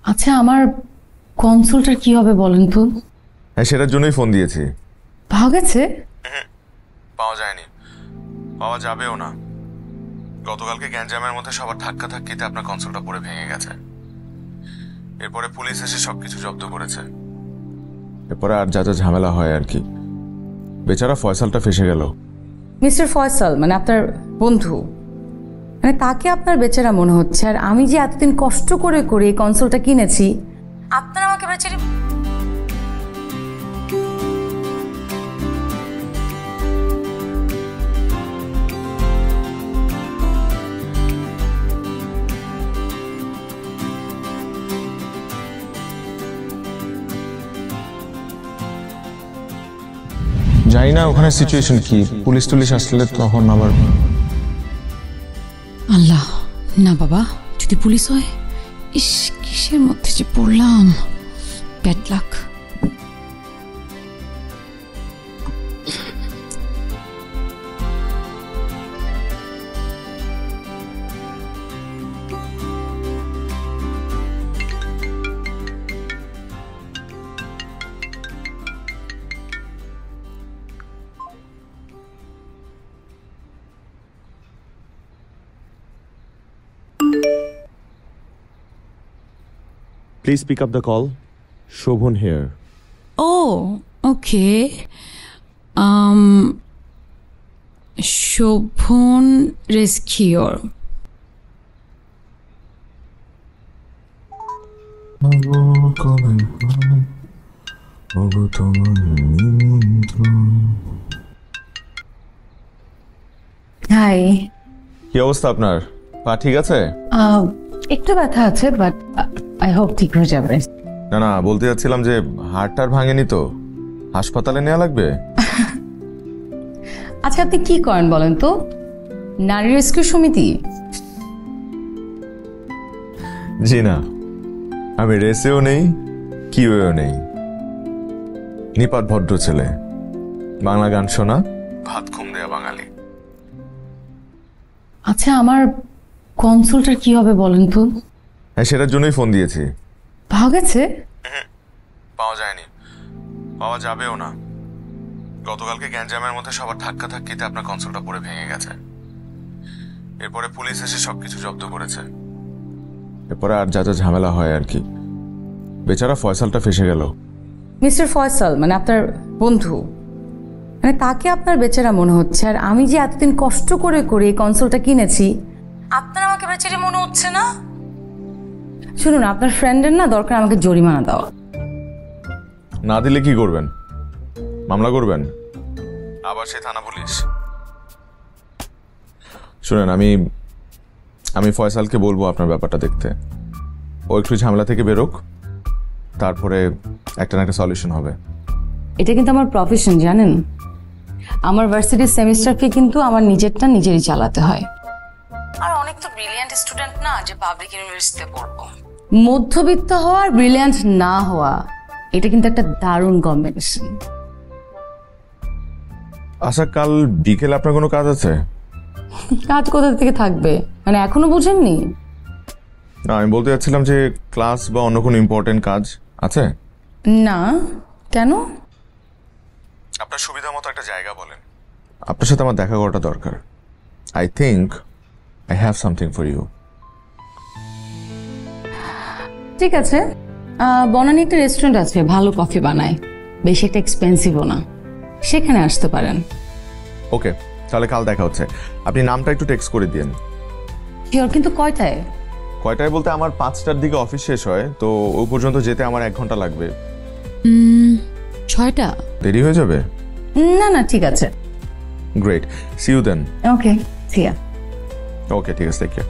আচ্ছা, আমার কনসোলটার কি হবে বলেন তো? হ্যাঁ, সেটার জন্যই ফোন দিয়েছি। পাওয়া গেছে? পাওয়া যায়নি, পাওয়া যাবেও না। গতকালকে গ্যাঞ্জামের মধ্যে সবার ধাক্কা ধাক্কিতে আপনার কনসোলটা পড়ে ভেঙে গেছে। এরপরে পুলিশ এসে সবকিছু জব্দ করেছে। এরপরে আর যা যা ঝামেলা হয় আর কি। বেচারা ফয়সালটা ফেসে গেল। মিস্টার ফয়সাল মানে আপনার বন্ধু, মানে তাকে আপনার বেচারা মনে হচ্ছে, আর আমি যে এতদিন কষ্ট করে করে এই কনসোলটা কিনেছি, আপনার আমাকে বেচারি। জানি না ওখানে সিচুয়েশন কি, পুলিশ টুলিশ আসলে তখন আবার। আল্লাহ না বাবা, যদি পুলিশ হয়, ইস কিসের মধ্যে যে পড়লাম, bad luck. Please pick up the call. Shobhan here. Oh, okay. Shobhan Rescuer. Hi. কি অবস্থা আপনার? পা ঠিক আছে? একটু ব্যথা আছে, বাট আই হোপ ঠিক হয়ে যাবে। না না, বলতে যাচ্ছিলাম যে হাড়টার ভাঙেনি তো, হাসপাতালে নেওয়া লাগবে। আচ্ছা, আপনি কি করেন বলেন তো? নারী রেস্কিউ সমিতি? জি না, আমি রেসেও নেই, কিউও নেই। নিপাত ভদ্র ছেলে, বাংলা গান শোনা, ভাত ঘুম দেয়া বাঙালি। আচ্ছা, আমার কনসোলটার কি হবে বলেন তো? হ্যাঁ, সেটার জন্যই ফোন দিয়েছি। পাওয়া গেছে? পাওয়া যায়নি, পাওয়া যাবেও না। গতকালকে গ্যাঞ্জামের মধ্যে সবার ধাক্কা ধাক্কিতে আপনার কনসোলটা পড়ে ভেঙে গেছে। এরপরে পুলিশ এসে সবকিছু জব্দ করেছে। এরপরে আর যা যা ঝামেলা হয় আর কি। বেচারা ফয়সালটা ফেসে গেল। মিস্টার ফয়সাল মানে আপনার বন্ধু, মানে তাকে আপনার বেচারা মনে হচ্ছে, আর আমি যে এতদিন কষ্ট করে করে এই কনসোলটা কিনেছি, আপনার আমাকে বেচারি মনে হচ্ছে না। শুনুন, আপনার ফ্রেন্ডের না দরকার আমাকে জরিমানা দেওয়া। না দিলে কি করবেন? মামলা করবেন? আবার সে থানা পুলিশ? শুনেন, আমি ফয়সালকে বলবো আপনার ব্যাপারটা দেখতে। ও একটু ঝামেলা থেকে বেরোক, তারপরে একটা না একটা সলিউশন হবে। এটা কিন্তু আমার প্রফেশন, জানেন। আমার ভার্সিটির সেমিস্টার ফি কিন্তু আমার নিজেরটা নিজেরই চালাতে হয়। আর অনেক তো ব্রিলিয়ান্ট স্টুডেন্ট না যে পাবলিক ইউনিভার্সিটিতে পড়বো। মধ্যবিত্ত হওয়া আর ব্রিলিয়ান্ট না হওয়া, এটা কিন্তু একটা দারুণ কম্বিনেশন। আচ্ছা, কাল বিকেলে আপনার কোনো কাজ আছে? কাজ কোথা থেকে থাকবে, মানে এখনো বুঝেননি? না, আমি বলতে চাচ্ছিলাম যে ক্লাস বা অন্য কোনো ইম্পর্টেন্ট কাজ আছে? না, কেন? আপনার সুবিধা মতো একটা জায়গা বলেন। আপনার সাথে আমার দেখা করাটা দরকার। I think I have something for you. ঠিক আছে, বনানী একটা রেস্টুরেন্ট আছে, ভালো কফি বানায়, বেশি একটা এক্সপেন্সিভও না, সেখানে আসতে পারেন। ওকে, তাহলে কাল দেখা হচ্ছে। আপনি নামটা একটু টেক্সট করে দিন। শিওর, কিন্তু কয়টায়? কয়টায় বলতে আমার 5টার দিকে অফিস শেষ হয়, তো ওই পর্যন্ত যেতে আমার 1 ঘন্টা লাগবে। 6টা? দেরি হয়ে যাবে? না না, ঠিক আছে। Great, see you then. Okay, see ya. Okay, ঠিক আছে, টেক কেয়ার।